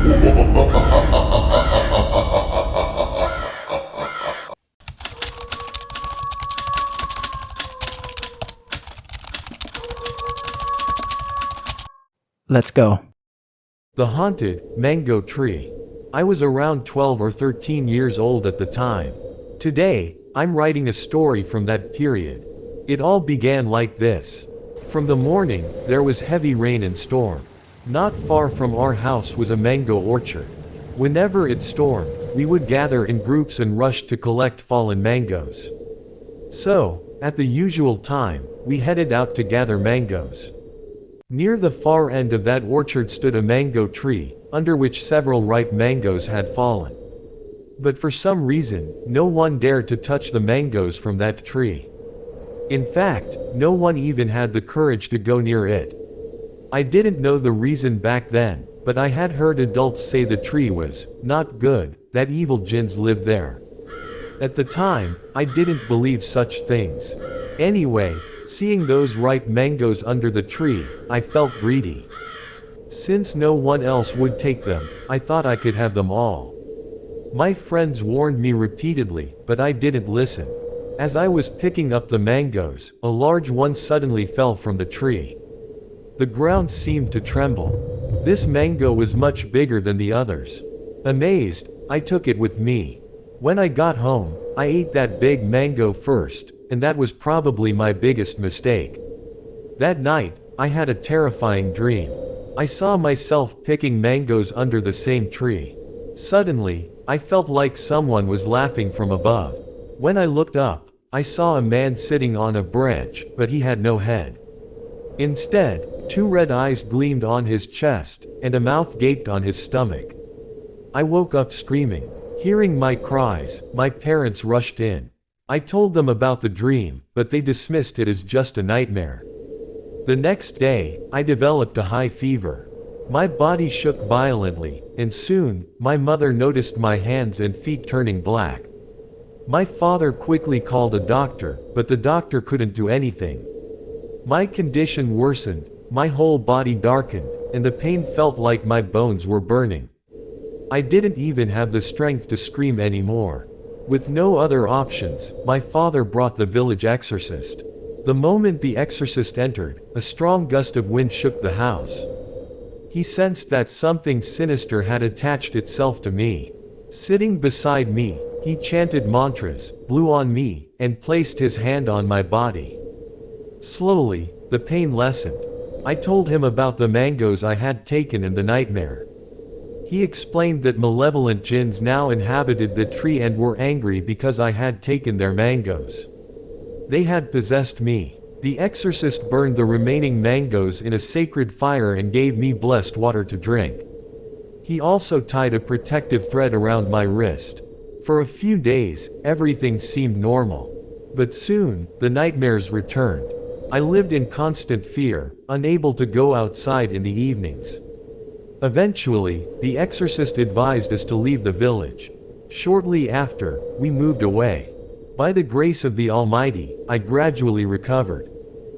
Let's go. The Haunted Mango Tree. I was around 12 or 13 years old at the time. Today, I'm writing a story from that period. It all began like this. From the morning, there was heavy rain and storm. Not far from our house was a mango orchard. Whenever it stormed, we would gather in groups and rush to collect fallen mangoes. So, at the usual time, we headed out to gather mangoes. Near the far end of that orchard stood a mango tree, under which several ripe mangoes had fallen. But for some reason, no one dared to touch the mangoes from that tree. In fact, no one even had the courage to go near it. I didn't know the reason back then, but I had heard adults say the tree was not good, that evil jinns lived there. At the time, I didn't believe such things. Anyway, seeing those ripe mangoes under the tree, I felt greedy. Since no one else would take them, I thought I could have them all. My friends warned me repeatedly, but I didn't listen. As I was picking up the mangoes, a large one suddenly fell from the tree. The ground seemed to tremble. This mango was much bigger than the others. Amazed, I took it with me. When I got home, I ate that big mango first, and that was probably my biggest mistake. That night, I had a terrifying dream. I saw myself picking mangoes under the same tree. Suddenly, I felt like someone was laughing from above. When I looked up, I saw a man sitting on a branch, but he had no head. Instead, two red eyes gleamed on his chest, and a mouth gaped on his stomach. I woke up screaming. Hearing my cries, my parents rushed in. I told them about the dream, but they dismissed it as just a nightmare. The next day, I developed a high fever. My body shook violently, and soon, my mother noticed my hands and feet turning black. My father quickly called a doctor, but the doctor couldn't do anything. My condition worsened, my whole body darkened, and the pain felt like my bones were burning. I didn't even have the strength to scream anymore. With no other options, my father brought the village exorcist. The moment the exorcist entered, a strong gust of wind shook the house. He sensed that something sinister had attached itself to me. Sitting beside me, he chanted mantras, blew on me, and placed his hand on my body. Slowly, the pain lessened. I told him about the mangoes I had taken in the nightmare. He explained that malevolent jinns now inhabited the tree and were angry because I had taken their mangoes. They had possessed me. The exorcist burned the remaining mangoes in a sacred fire and gave me blessed water to drink. He also tied a protective thread around my wrist. For a few days, everything seemed normal. But soon, the nightmares returned. I lived in constant fear, unable to go outside in the evenings. Eventually, the exorcist advised us to leave the village. Shortly after, we moved away. By the grace of the Almighty, I gradually recovered.